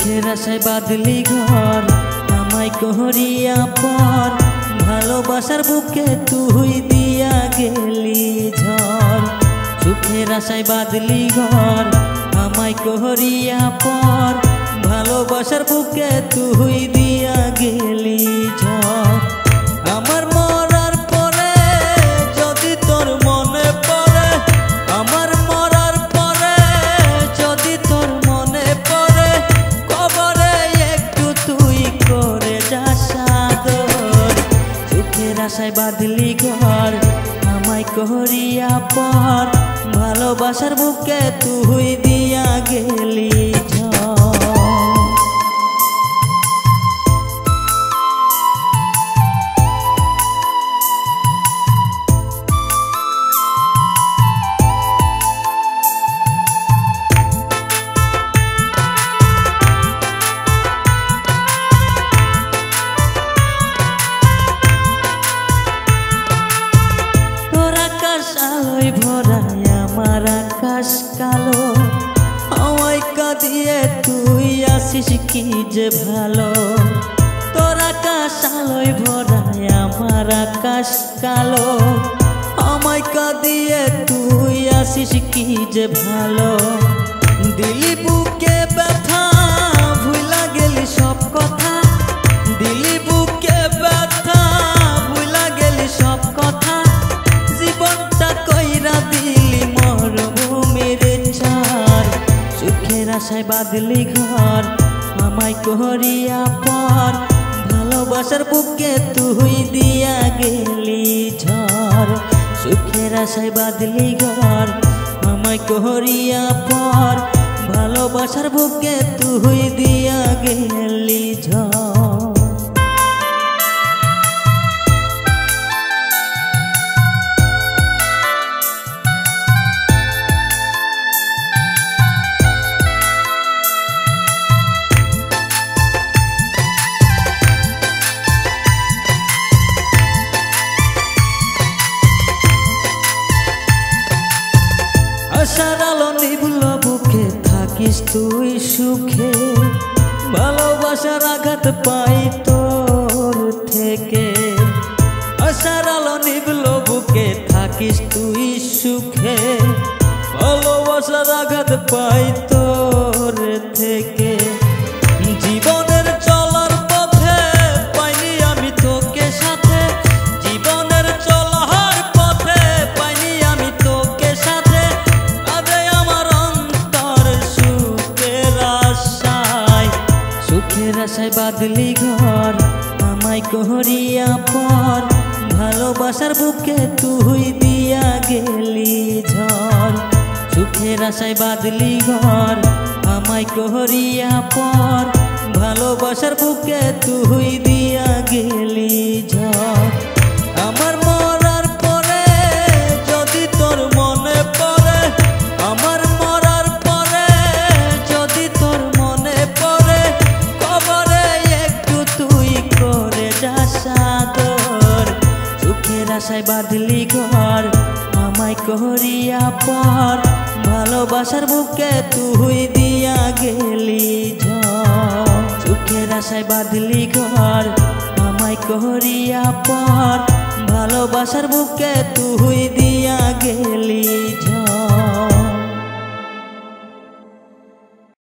সুখের আশায় বাঁধলি ঘর আমায় করিয়া পর ভালোবাসার বুকে তুই দিয়া গেলি ঝড় সুখের আশায় বাঁধলি ঘর আমায় করিয়া পর ভালোবাসার বুকে তুই দিয়া গেলি ঝড় আমার মরার পরে যদি তোর মনে পড়ে আমার মরার পরে যদি তোর মনে পড়ে কবরে একটু তুই করে যাস আদর সুখের আশায় বাঁধলি ঘর আমায় করিয়া পর ভালোবাসার বুকে তুই দিয়া গেলি ঝড় আলোয় ভরায় আমার আকাশ কালো আমায় কাঁদিয়ে তুই আসিস কি যে ভালো তোর আকাশ আলোয় ভরায় আমার আকাশ কালো আমায় কাঁদিয়ে তুই আসিস কি যে ভালো দিলি বুকে ব্যথা ভুলা গেলি সব কথা দিলি বুকে ব্যথা ভুলা গেলি সব কথা জীবনটা কইরা দিলি মরুভূমির ছাড় সুখের আশায় বাঁধলি ঘর আমায় করিয়া পর ভালোবাসার বুকে তুই দিয়া গেলি ঝড় সুখের আশায় বাঁধলি ঘর আমায় করিয়া পর ভালোবাসার বুকে তুই দিয়া গেলি ঝড় আশার আলো নিভল বুকে থাকিস তুই সুখে ভালোবাসার আঘাত পাই তোর থেকে আশার আলো নিভল বুকে থাকিস তুই সুখে ভালোবাসার আঘাত পাই তোর থেকে জীবনের চলার পথে পাইনি আমি তোকে সাথে জীবনের চলার পথে পাইনি আমি তোকে সাথে সুখের আশায় বাঁধলি ঘর আমায় করিয়া পর ভালোবাসার বুকে তুই দিয়া গেলি ঝড় সুখের আশায় বাঁধলি ঘর আমায় করিয়া পর ভালোবাসার বুকে তুই দিয়া গেলি ঝড় আমার মরার পরে যদি তোর মনে পড়ে আমার মরার পরে যদি তোর মনে পড়ে কবরে একটু তুই করে যাস আদর সুখের আশায় বাঁধলি ঘর আমায় করিয়া পর ভালোবাসার বুকে তুই দিয়া গেলি ঝড় সুখের আশায় বাঁধলি ঘর আমায় করিয়া পর ভালোবাসার বুকে তুই দিয়া